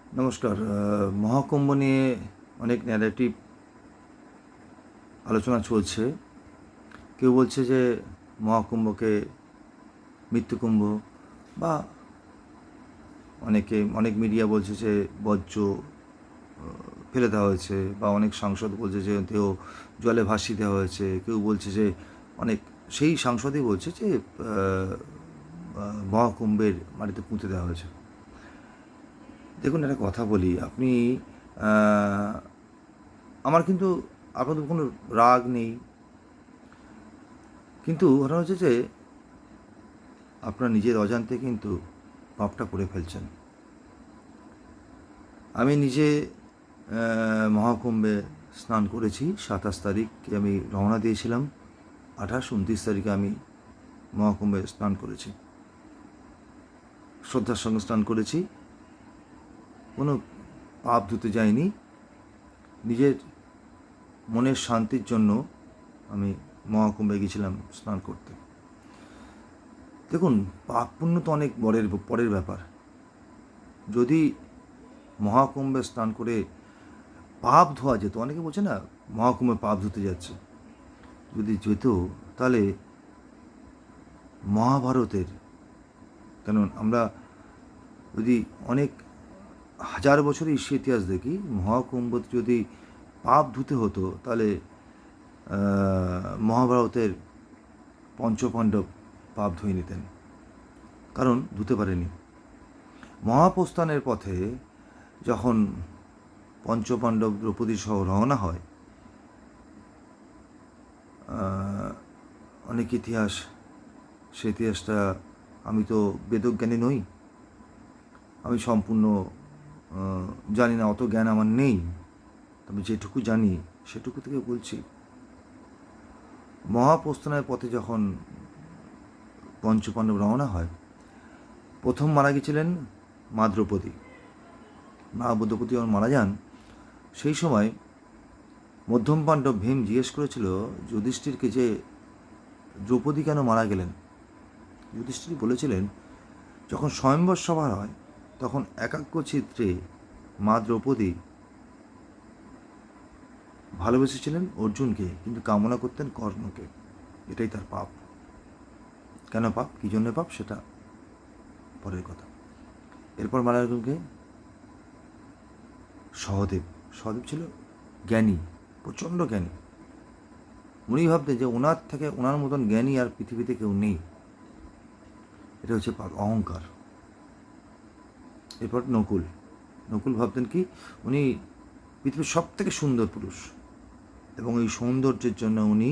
নমস্কার। মহাকুম্ভ নিয়ে অনেক ন্যারেটিভ আলোচনা চলছে। কেউ বলছে যে মহাকুম্ভকে মৃত্যুকুম্ভ, বা অনেক মিডিয়া বলছে যে বর্জ্য ফেলে দেওয়া হয়েছে, বা অনেক সাংসদ বলছে যে দেহ জলে ভাসিয়ে দেওয়া হয়েছে। কেউ বলছে যে অনেক সেই সাংসদই বলছে যে মহাকুম্ভের মাটিতে পুঁতে দেওয়া হয়েছে। দেখুন, একটা কথা বলি, আপনি আমার কিন্তু আপনাদের কোনো রাগ নেই, কিন্তু ওটা হচ্ছে যে আপনার নিজের অজান্তে কিন্তু পাপটা করে ফেলছেন। আমি নিজে মহাকুম্ভে স্নান করেছি। 27 তারিখে আমি রওনা দিয়েছিলাম, 28-29 তারিখে আমি মহাকুম্ভে স্নান করেছি, শ্রদ্ধার সঙ্গে স্নান করেছি। কোনো পাপ ধুতে যাইনি, নিজের মনের শান্তির জন্য আমি মহাকুম্ভে গেছিলাম স্নান করতে। দেখুন, পাপ পুণ্য তো অনেক পরের ব্যাপার। যদি মহাকুম্ভে স্নান করে পাপ ধোয়া যেত, অনেকে বলছে না মহাকুম্ভে পাপ ধুতে যাচ্ছে, যদি যেত তাহলে মহাভারতের, কেন আমরা যদি অনেক হাজার বছরের ইতিহাস দেখি, মহাকুম্ভ যদি পাপ ধুতে হতো তাহলে মহাভারতের পঞ্চপাণ্ডব পাপ ধুয়ে নিতেন, কারণ ধুতে পারেনি। মহাপ্রস্থানের পথে যখন পঞ্চপাণ্ডব দ্রৌপদী সহ রওনা হয়, অনেক ইতিহাস, সে ইতিহাসটা, আমি তো বেদজ্ঞানী নই, আমি সম্পূর্ণ জানি না, অত জ্ঞান আমার নেই, তবে যেটুকু জানি সেটুকু থেকে বলছি। মহাপ্রস্থানের পথে যখন পঞ্চপাণ্ডব রওনা হয়, প্রথম মারা গেছিলেন মা দ্রৌপদী। মা দ্রৌপদী যখন মারা যান, সেই সময় মধ্যম পাণ্ডব ভীম জিজ্ঞেস করেছিল যুধিষ্ঠিরকে যে দ্রৌপদী কেন মারা গেলেন। যুধিষ্ঠির বলেছিলেন, যখন স্বয়ম্বর সভা হয় তখন একাগ্রচিত্রে মা দ্রৌপদী ভালোবেসেছিলেন অর্জুনকে, কিন্তু কামনা করতেন কর্ণকে। এটাই তার পাপ। কেন পাপ, কী জন্য পাপ, সেটা পরের কথা। এরপর মারা গেলেন সহদেব। সহদেব ছিল জ্ঞানী, প্রচণ্ড জ্ঞানী। উনি ভাবতেন যে ওনার মতন জ্ঞানী আর পৃথিবীতে কেউ নেই। এটা হচ্ছে পাপ, অহংকার। এরপর নকুল ভাবতেন কি, উনি পৃথিবীর সব থেকে সুন্দর পুরুষ, এবং এই সৌন্দর্যের জন্য উনি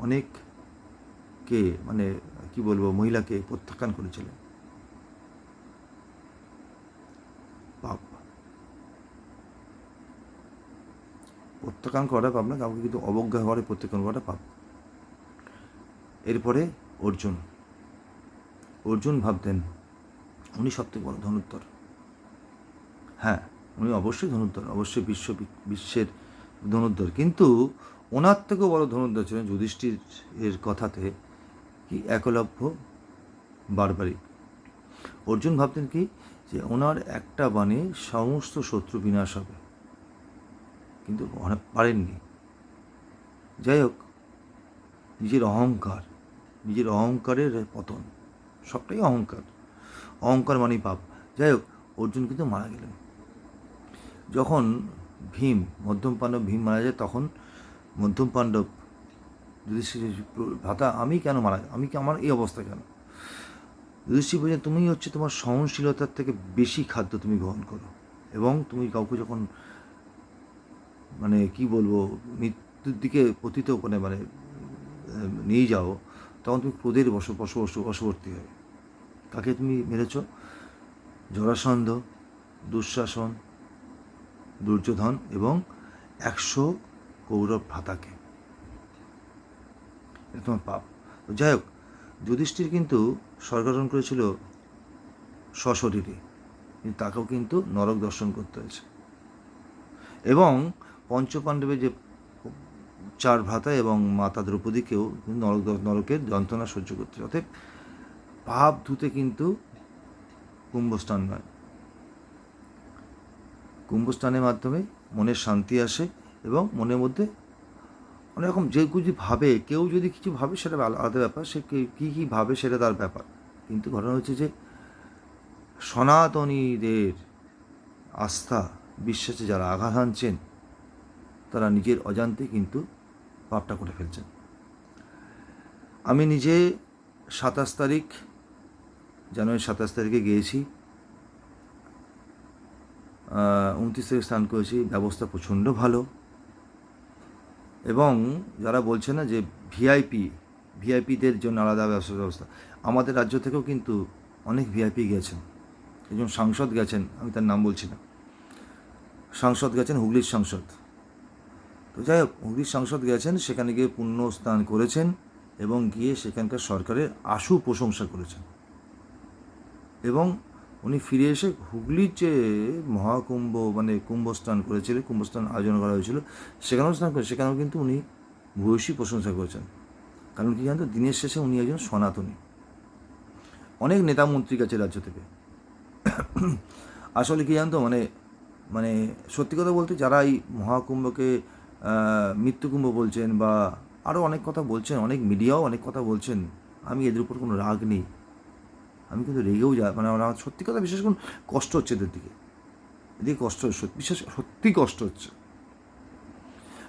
অনেককে, মানে কি বলবো, মহিলাকে প্রত্যাখ্যান করেছিলেন। পাপ, প্রত্যাখ্যান করা পাপ না, কাউকে কিন্তু অবজ্ঞা করে প্রত্যাখ্যান করা পাপ। এরপরে অর্জুন ভাবতেন উনি সবথেকে বড় ধনুর্ধর। হ্যাঁ, উনি অবশ্যই ধনুর্ধর, অবশ্যই বিশ্বের ধনুর্ধর, কিন্তু ওনার থেকেও বড় ধনুর্ধর ছিলেন যুধিষ্ঠির এর কথাতে কি একলব্য বারবারিক। অর্জুন ভাবতেন কি, যে ওনার একটা বাণে সমস্ত শত্রু বিনাশ হবে, কিন্তু পারেননি। যাই হোক, নিজের অহংকারের পতন, সবটাই অহংকার মানেই পাপ। যাই হোক, অর্জুন কিন্তু মারা গেলেন। যখন মধ্যম পাণ্ডব ভীম মারা যায়, তখন মধ্যম পাণ্ডব যুধিষ্ঠির ভাতা, আমার এই অবস্থা কেন? যুধিষ্ঠির বলছেন, তুমি হচ্ছে তোমার সহনশীলতার থেকে বেশি খাদ্য তুমি গ্রহণ করো, এবং তুমি কাউকে যখন, মানে কি বলবো, মৃত্যুর দিকে পতিত মানে নিয়ে যাও, তখন তুমি ক্রোধের বশবর্তী হবে। কাকে তুমি মেরেছ? জরাসন্ধ, দুঃশাসন, দুর্যোধন এবং 100 কৌরব ভ্রাতাকে। এটা তোমার পাপ। তো যাই হোক, যুধিষ্ঠির কিন্তু স্বর্গারোহণ করেছিল সশরীরে, কিন্তু তাকেও কিন্তু নরক দর্শন করতে হয়েছে, এবং পঞ্চপাণ্ডবের যে 4 ভ্রাতা এবং মাতা দ্রৌপদীকেও নরকের যন্ত্রণা সহ্য করতে। অতএব পাপ ধুতে কিন্তু কুম্ভস্নান নয়, কুম্ভস্নানের মাধ্যমে মনের শান্তি আসে এবং মনের মধ্যে অনেক রকম যে কিছু ভাবে, কেউ যদি কিছু ভাবে সেটা আলাদা ব্যাপার, সে কী কী ভাবে সেটা তার ব্যাপার। কিন্তু ঘটনা হচ্ছে যে সনাতনীদের আস্থা বিশ্বাসে যারা আঘাত হানছেন তারা নিজের অজান্তে কিন্তু পাপটা করে ফেলছেন। আমি নিজে 27 তারিখ, জানুয়ারি 27 তারিখে গিয়েছি, 29 তারিখ স্নান করেছি। ব্যবস্থা প্রচণ্ড ভালো। এবং যারা বলছে না যে ভিআইপিদের জন্য আলাদা ব্যবস্থা, আমাদের রাজ্য থেকেও কিন্তু অনেক ভিআইপি গেছেন। একজন সাংসদ গেছেন, আমি তার নাম বলছি না, সাংসদ গেছেন, হুগলির সাংসদ। তো যাই হোক, হুগলির সাংসদ গেছেন, সেখানে গিয়ে পুণ্য স্নান করেছেন এবং গিয়ে সেখানকার সরকারের আশু প্রশংসা করেছেন। এবং উনি ফিরে এসে হুগলির যে মহাকুম্ভ মানে কুম্ভস্নান করেছিলেন, কুম্ভস্নান আয়োজন করা হয়েছিল, সেখানেও স্নান করে, সেখানেও কিন্তু উনি ভূয়সী প্রশংসা করেছেন। কারণ কি জানতো, দিনের শেষে উনি একজন সনাতনী। অনেক নেতা মন্ত্রী গেছে রাজ্য থেকে। আসলে কি জানতো, মানে সত্যি কথা বলতে, যারা এই মহাকুম্ভকে মৃত্যুকুম্ভ বলছেন বা আরও অনেক কথা বলছেন, অনেক মিডিয়াও অনেক কথা বলছেন, আমি এদের উপর কোনো রাগ নেই। আমি কিন্তু রেগেও মানে আমার সত্যি কথা বিশেষ করে কষ্ট হচ্ছে এদিকে কষ্ট হচ্ছে, সত্যি কষ্ট হচ্ছে।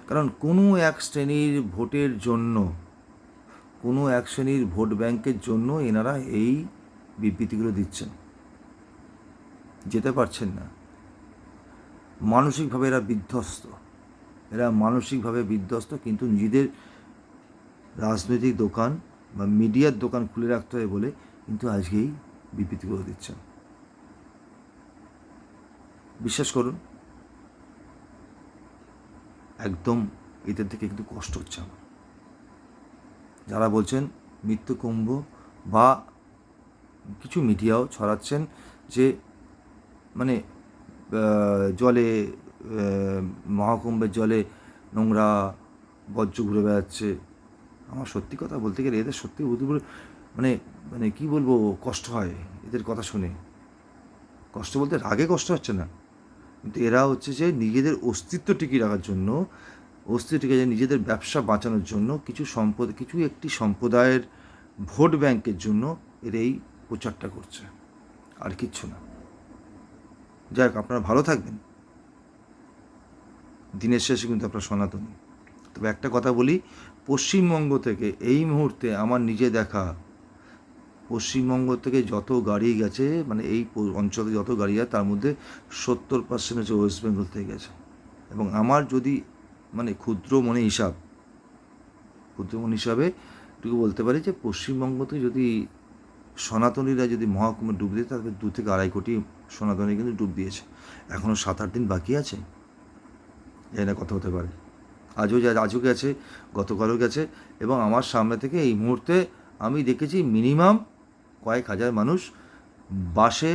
কারণ কোনো এক শ্রেণীর ভোটের জন্য, কোনো এক শ্রেণীর ভোট ব্যাংকের জন্য এনারা এই বিবৃতিগুলো দিচ্ছেন, যেতে পারছেন না। মানসিকভাবে এরা মানসিকভাবে বিধ্বস্ত, কিন্তু নিজেদের রাজনৈতিক দোকান বা মিডিয়ার দোকান খুলে রাখতে হবে বলে কিন্তু আজকেই বিবৃতিগুলো দিচ্ছেন। বিশ্বাস করুন, একদম এদের থেকে কিন্তু কষ্ট হচ্ছে আমার। যারা বলছেন মৃত্যুকুম্ভ বা কিছু মিডিয়াও ছড়াচ্ছেন যে মানে জলে, মহাকুম্ভের জলে নোংরা বর্জ্য ঘুরে বেড়াচ্ছে। আমার সত্যি কথা বলতে গেলে এদের সত্যি মানে মানে কী বলবো, কষ্ট হয় এদের কথা শুনে। কষ্ট বলতে রাগে কষ্ট হচ্ছে না, কিন্তু এরা হচ্ছে যে নিজেদের অস্তিত্ব টিকিয়ে রাখার জন্য, নিজেদের ব্যবসা বাঁচানোর জন্য, কিছু একটি সম্প্রদায়ের ভোট ব্যাংকের জন্য এরা এই প্রচারটা করছে, আর কিচ্ছু না। যাই হোক, আপনারা ভালো থাকবেন। দিনের শেষে কিন্তু আপনারা সনাতনী। তবে একটা কথা বলি, পশ্চিমবঙ্গ থেকে এই মুহূর্তে আমার নিজে দেখা, পশ্চিমবঙ্গ থেকে যত গাড়ি গেছে, মানে এই অঞ্চলে যত গাড়ি আছে তার মধ্যে 70% হচ্ছে ওয়েস্ট বেঙ্গল থেকে গেছে। এবং আমার যদি মানে ক্ষুদ্র মনে হিসাবে এটুকু বলতে পারি যে পশ্চিমবঙ্গতে যদি সনাতনীরা যদি মহাকুম্ভে ডুব দিয়ে, তাদের 2 থেকে 2.5 কোটি সনাতনী কিন্তু ডুব দিয়েছে। এখনও 7-8 দিন বাকি আছে, জানি না কত হতে পারে। আজও গেছে, গতকালও গেছে। এবং আমার সামনে থেকে এই মুহূর্তে আমি দেখেছি মিনিমাম কয়েক হাজার মানুষ বাসে,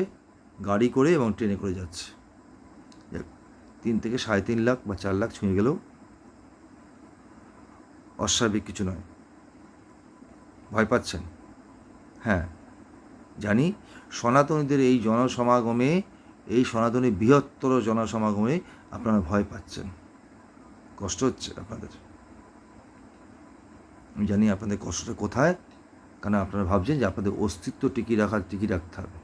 গাড়ি করে এবং ট্রেনে করে যাচ্ছে। 3 থেকে 3.5 লাখ বা 4 লাখ ছুঁয়ে গেলেও অস্বাভাবিক কিছু নয়। ভয় পাচ্ছেন? হ্যাঁ, জানি সনাতনীদের এই জনসমাগমে, এই সনাতনী বৃহত্তর জনসমাগমে আপনারা ভয় পাচ্ছেন, কষ্ট হচ্ছে আপনাদের। আমি জানি আপনাদের কষ্টটা কোথায়, কারণ আপনারা ভাবছেন যে আপনাদের অস্তিত্ব টিকিয়ে রাখতে হবে।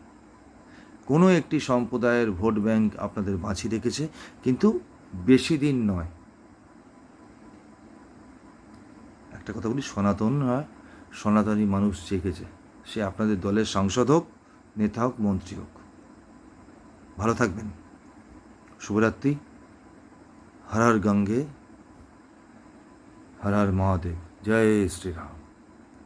কোনো একটি সম্প্রদায়ের ভোট ব্যাংক আপনাদের বাঁচিয়ে রেখেছে, কিন্তু বেশি দিন নয়। একটা কথা বলি, সনাতনী মানুষ জেগেছে, সে আপনাদের দলের সাংসদ হোক, নেতা হোক, মন্ত্রী হোক। ভালো থাকবেন। শুভরাত্রি। হর হর গঙ্গে, হর হর মহাদেব। জয় শ্রীরাম।